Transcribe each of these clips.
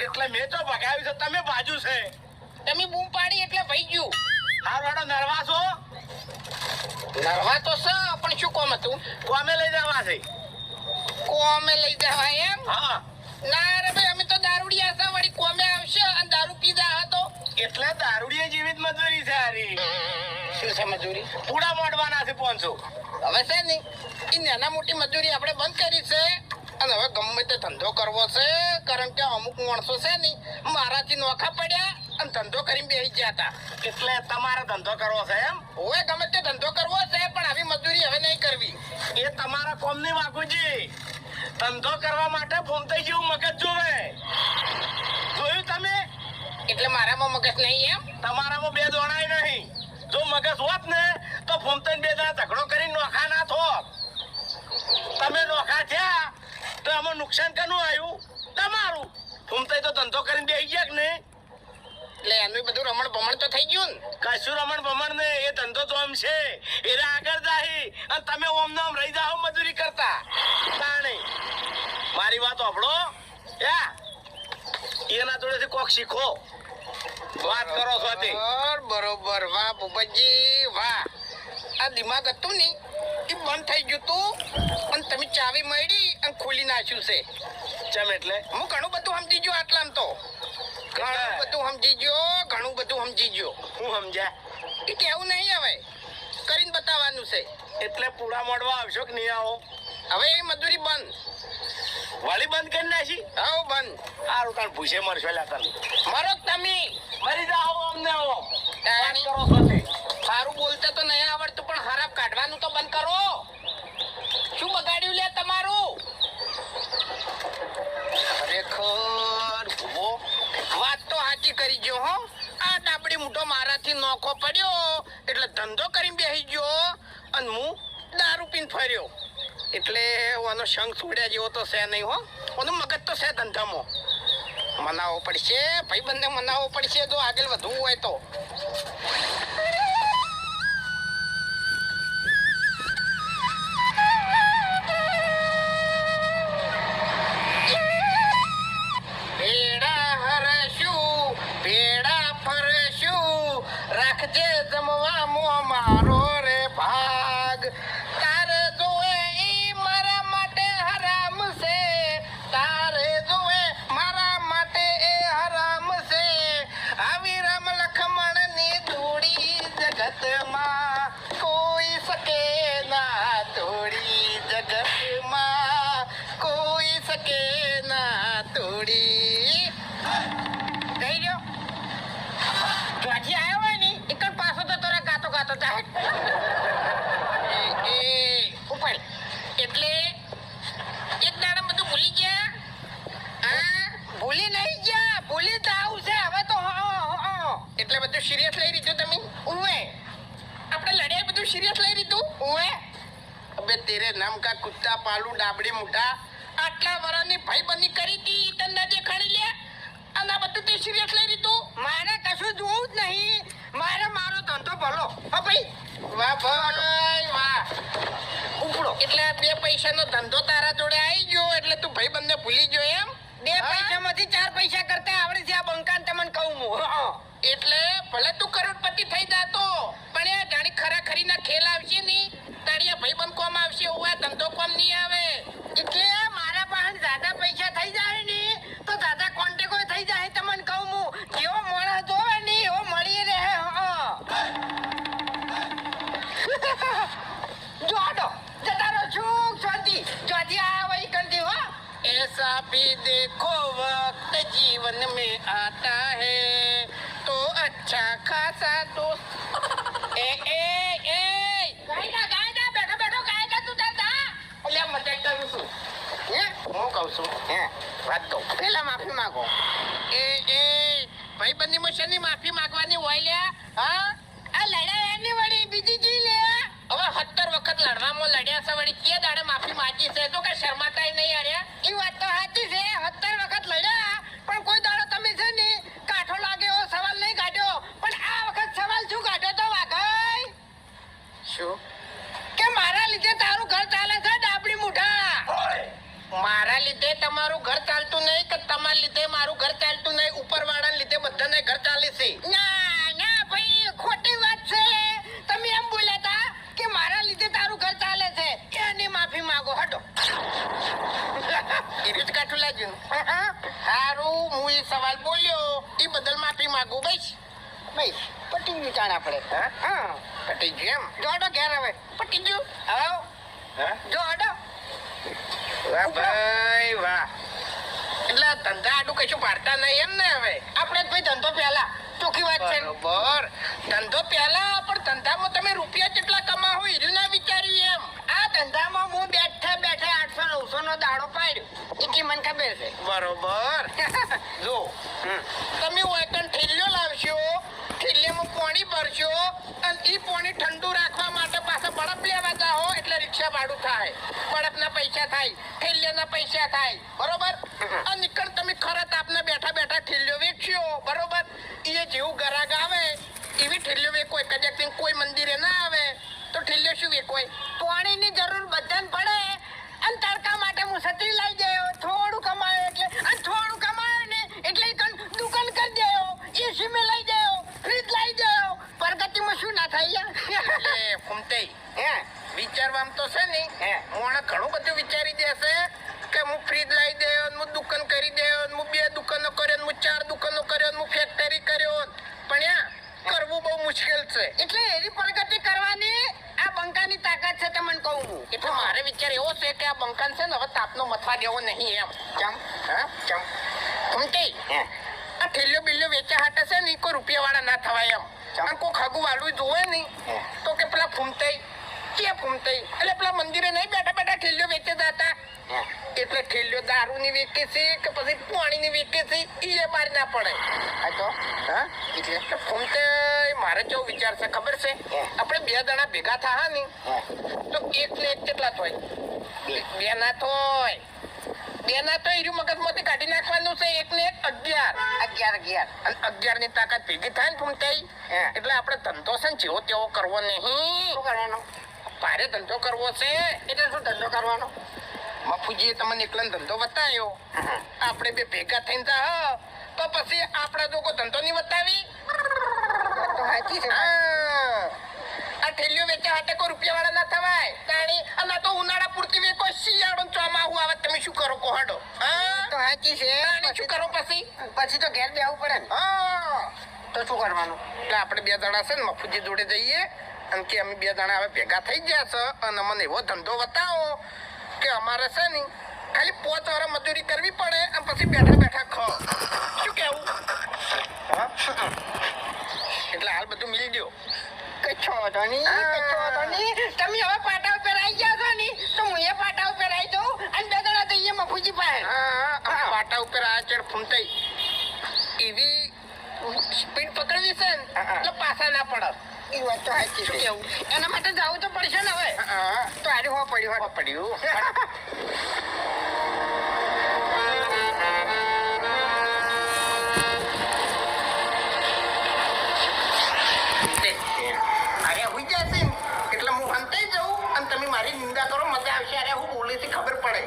એટલે મેં તો ભગાવ્યું છે, તમે બાજુ છે. તમે બૂમ પાડી એટલે ભઈ ગયું. હા વાડો નરવા છો? નરવા તો છે, પણ શું કોમ હતું? કોમે લઈ જવા છે. કોમે લઈ જવા એમ? હા. ના રે ભાઈ, અમે તો દારૂડિયા છે, વળી કોમે આવશે અને દારૂ પીધા હતો. એટલે દારૂડિયા જેવી જ મજૂરી છે હારી. શું છે મજૂરી? પૂડા મોડવાના છે 500. હવે છે ને એ નાના મોટી મજૂરી આપણે બંધ કરી છે અને હવે ગમે તે ધંધો કરવો છે, કારણ કે અમુક માણસો છે ને મારાથી નોખા પડ્યા અને ધંધો કરીને બેસી ગયા હતા. એટલે તમારે ધંધો કરવો છે એમ? હવે ગમે તે ધંધો કરવો છે, પણ આવી મજૂરી હવે નહીં કરવી. એ તમારા કોમની વાકુજી. ધંધો કરવા માટે ફોમતાઈ જેવું મગજ જોવે. જોયું તમે? એટલે મારામાં મગજ નહીં એમ? તમારામાં બે દોણાય નહીં. જો મગજ હોત ને તો ફોમતાઈ બે જણા ઝઘડો કરીને નોખા ના થોત. તમે નોખા થયા તો આમાં નુકસાન કોનું આવ્યું? તમારું. ફોમતાઈ તો ધંધો કરીને બેસી ગયા કે નહીં? એટલે એનું બધું રમણ ભમણ તો થઈ ગયું ને. કશું રમણ ભમણ ને, એ ધંધો તો આમ છે. એને આગળ જાહી અને તમે ઓમ નામ રહી જાઓ મજૂરી કરતા. તાણી મારી વાત સાંભળો. એના જોડેથી કોક શીખો. વાત કરો છો તે. બરોબર. વાહ ભૂપતજી વાહ. આ દિમાગ હતું ને એ બંધ થઈ ગયું તું અને તમે ચાવી મળી અને ખોલી નાખ્યું છે. ચમ એટલે? હું ઘણું બધું સમજી ગયો આટલામાં તો. ઘણું બધું સમજી ગયો. હું સમજ્યા? એ કેવું નહીં હવે, કરીને બતાવવાનું છે. એટલે પૂડા મોડવા આવશો કે નહીં આવો? હવે એ મજૂરી બંધ. વાળી બંધ કરી નાખી? હા બંધ. સારું કાલ ભૂસે મરશો લ્યા તમે. મરો તમે મરી જાઓ અમને આવો. વાત કરો છો તે. સારું બોલતા તો નહીં આવડતું, પણ ખરાબ કાઢવાનું તો બંધ કરો. શું બગાડ્યું લે તમારું? ખરેખર ભૂવો વાત તો સાચી કરી ગયો હો. આ ડાબડી મૂઠો મારાથી નોખો પડ્યો એટલે ધંધો કરીને બેસી ગયો અને હું દારૂ પીને ફર્યો. એટલે ઓનો શંખ છોડ્યા જેવો તો છે નહીં હો. ઓનું મગજ તો છે ધંધામાં. મનાવવો પડશે ભાઈબંધને, મનાવવો પડશે જો આગળ વધવું હોય તો. રાખજે જમવામાં મારો રે ભાગ. તારે જોવે ઈ મારા માટે હરામ છે, તારે જોવે મારા માટે એ હરામ છે. આવી રામ લખમણ ની જોડી જગતમાં કોઈ શકે ના તોડી. જગતમાં કોઈ શકે ના તોડી. ગઈ ગયો ચોથી આવ્યો હોય ને એક જ પાછો તો તોરા ગાતો ગાતો જાય. ઉપર એટલે એક દાડા બધું ભૂલી ગયા. હા ભૂલી નહીં ગયા, ભૂલી તો આવું છે હવે તો. એટલે બધું સિરિયસ લઈ લીધું તમે? ઉવે આપણે લડ્યા બધું સિરિયસ લઈ લીધું? ઉવે અબે તેરે નામ કા કુત્તા પાલુ ડાબડી મુઠા. આટલા વર્ષની ભાઈબંધી કરી હતી તને દેખાડી લે અને આ બધું તે સિરિયસ લઈ લીધું? મારે કશું જોવું જ નહીં. મારે મારો ધંધો ભલો. હા ભાઈ વાહ ભાઈ વાહ. ઉપડો એટલે 2 પૈસાનો ધંધો તારા જોડે આવી ગયો એટલે તું ભાઈબંધને ભૂલી ગયો એમ? 2 પૈસામાંથી 4 પૈસા કરતા આવડે છે આ બંકાન તમને કહું હું. એટલે ભલે તું કરોડપતિ થઈ જાતો, પણ એ જાણી ખરાખરીના ખેલ આવશે નહીં તારી આ ભાઈબંધ કોમ આવશે, એવું આ ધંધો કોમ નહીં આવે. એટલે મારા પાસે જ્યાદા પૈસા થઈ જાય ને તો દાદા કોન્ટેક્ટ થઈ જાય. તમને કહું હું જેવો મોણા જોવે ને એવો મળી રહે. જો આડો જતા રહો છું શાંતિ જોથી આયા વહી कर दी हो. ऐसा भी देखो वक्त जीवन में आता है तो अच्छा खासा दोस्त. ગાયડા બેઠો ગાયડા તું દાદા. એટલે મજાક કરું છું. હું કહું છું વાત તો પેલા માફી માંગો. ભાઈબંધીમાં શેની માફી માંગવાની હોય લ્યા? હા આ લડાઈ એની વળી બીજી જી લે. હવે 17 વખત લડવામાં લડ્યા છે, વળી કે દાડે માફી માંગી છે તો કે શરમાતાય નહીં આર્યા. એ વાત તો સાચી છે, 17 વખત લડ્યા પણ કોઈ દાડો તમે છે ને કાઠો લાગે એવો સવાલ નહીં કાઢ્યો. પણ આ વખત સવાલ શું કાઢ્યો તો વાઘાઈ? શું કે મારા લીધે તારું ઘર ચાલે છે ડાબડી મુઠા? મારા લીધે તમારું ઘર ચાલતું નહીં કે તમારા લીધે મારું ઘર ચાલતું? બસ બસ પટી ગયું તાણ આપણે હા પટી ગયું એમ જો અડો ઘેર હવે પટી ગયું આવો જો અડો વાહ ભાઈ વાહ એટલે ધંધા આડું કશું પાડતા નહીં એમ ને હવે આપણે જ ભાઈ ધંધો પહેલા ચોખ્ખી વાત છે બરોબર ધંધો પહેલા પણ ધંધામાં તમે રૂપિયા કેટલા કમાવો એનું ના વિચાર્યું એમ આ ધંધામાં હું બેઠા બેઠા 800-900 નો દાડો પાડ્યો એટલી મને ખબર છે બરોબર જો તમે ઓયકન ઠેલ્યો લાવશો ઠેલ્યામાં પાણી ભરશો અને ઈ પાણી ઠંડુ રાખવા માટે પાછા બરફ લેવા જાઓ એટલે રિક્ષા ભાડું થાય બરફના પૈસા થાય ઠેલ્યાના પૈસા થાય બરોબર અને નીકળ તમે ખરા તાપને બેઠા બેઠા ઠેલ્યો વેચશો બરોબર એ જેવું ગરાગ આવે એવી ઠેલ્યો વેચો કદાચ કોઈ મંદિરે ના આવે તો ઠેલ્યો શું વેચો પાણીની જરૂર બધાને પડે અને તડકા માટે હું છત્રી લઈ ગયો થોડું કમાયો એટલે અને થોડું કમાયો ને એટલે દુકાન કરી દેયો એસી મેં લઈ ગયો ફ્રીજ લઈ ગયો પ્રગતિમાં શું ના થાય યાર ફૂમતે હે વિચારવામાં તો છે ને મોણા ઘણું બધું વિચારી દેશે કે હું ફ્રીજ લઈ દેયો હું દુકાન કરી દેયો હું 2 દુકાનો કર્યો હું 4 દુકાનો કર્યો હું ફેક્ટરી કર્યો પણ યા કરવું બહુ મુશ્કેલ છે એટલે એની પ્રગતિ કરવાની આ બંકાની તાકાત છે તમને કહું હું એટલે મારે વિચાર એવો છે કે આ બંકાન છે ને હવે તાપનો મથવા દેવો નહીં એમ ચમ હા ચમ ફૂમતે આ ઠેલ્યો બિલ્યો વેચા હાટે છે ને કોઈ રૂપિયાવાળા ના થવાય એમ અને કોઈ ખાગું વાળું જોવે નહીં તો કે પેલા ફૂમતે કે ફૂમતે એટલે પેલા મંદિરે નહીં બેઠા બેઠા ઠેલ્યો વેચે જતા એટલે ઠેલ્યો દારૂની વેચે છે કે પછી પાણીની વેચે છે એ બહાર ના પડે આ તો હા એટલે ફૂમતે મારે કેવો વિચાર છે ખબર છે આપણે 2 જણા ભેગા થા ને તો એક ને એક કેટલા થાય 2 ના થાય 2 ના તો એનું મગજમાંથી કાઢી નાખવાનું છે એક ને એક 11 અને 11 ની તાકાત ભેગી થાય ને ફૂમતે એટલે આપણે ધંધો છે ને જેવો તેવો કરવો નહીં શું કરવાનો ભારે ધંધો કરવો છે એટલે શું ધંધો કરવાનો મફુજીએ તમને એકલાનો ધંધો બતાવ્યો આપણે 2 ભેગા થઈને જા તો પછી આપણા જો કોઈ ધંધો નહીં બતાવી તો સાચી છે આ ઠેલ્યો વેચા હાટે કોઈ રૂપિયાવાળા ના થવાય તાણી અને તો ઉનાળા પૂરતી વેકો શિયાળો ચોમાહું આવે તમે શું કરો કોહડો તો સાચી છે શું કરો પછી તો ઘેર બેહવું પડે ને તો શું કરવાનું એટલે આપણે 2 જણા છે ને મફુજી જોડે જઈએ અને કે અમે 2 જણા હવે ભેગા થઈ ગયા છે અને મને એવો ધંધો બતાવો કે અમારે છે ને ખાલી 5 વર્ષ મજૂરી કરવી પડે અને પછી બેઠા બેઠા ખો શું કેવું એટલે હાલ બધું મિલી દો કચ્છો હતો ની તમે હવે પાટા ઉપર આવી ગયા છો ને તો હું એ પાટા ઉપર આવી જાઉં અને 2 જણા જઈએ મફુજી પાસે પાટા ઉપર આ ચેર ફૂમતાઈ એવી સ્પીડ પકડવી છે ને એટલે પાછા ના પડે એ વાત તો સાચી છે કેવું એના માટે જવું તો પડશે ને હવે તો આરે હો પડ્યું અરે હું જશે એટલે હું હંતાઈ જાઉં અને તમે મારી નિંદા કરો મજા આવશે અરે હું બોલે છે ખબર પડે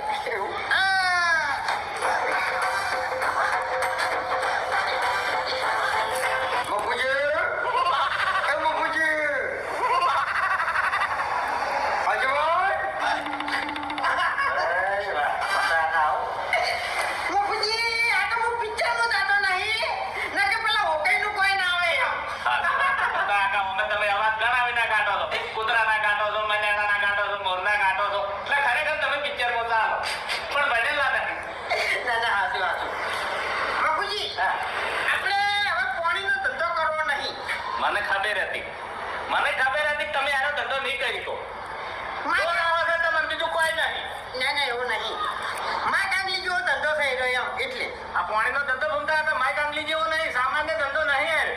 મને ખબર હતી તમે આનો ધંધો નહીં કરી તો તમારે બીજું કોઈ નહીં ના એવું નહીં માય કાંગલી જેવો ધંધો થઈ રહ્યો એમ એટલે આ પાણીનો ધંધો ભૂમતા હતા માય કાંગલી જેવો નહીં સામાન્ય ધંધો નહીં યાર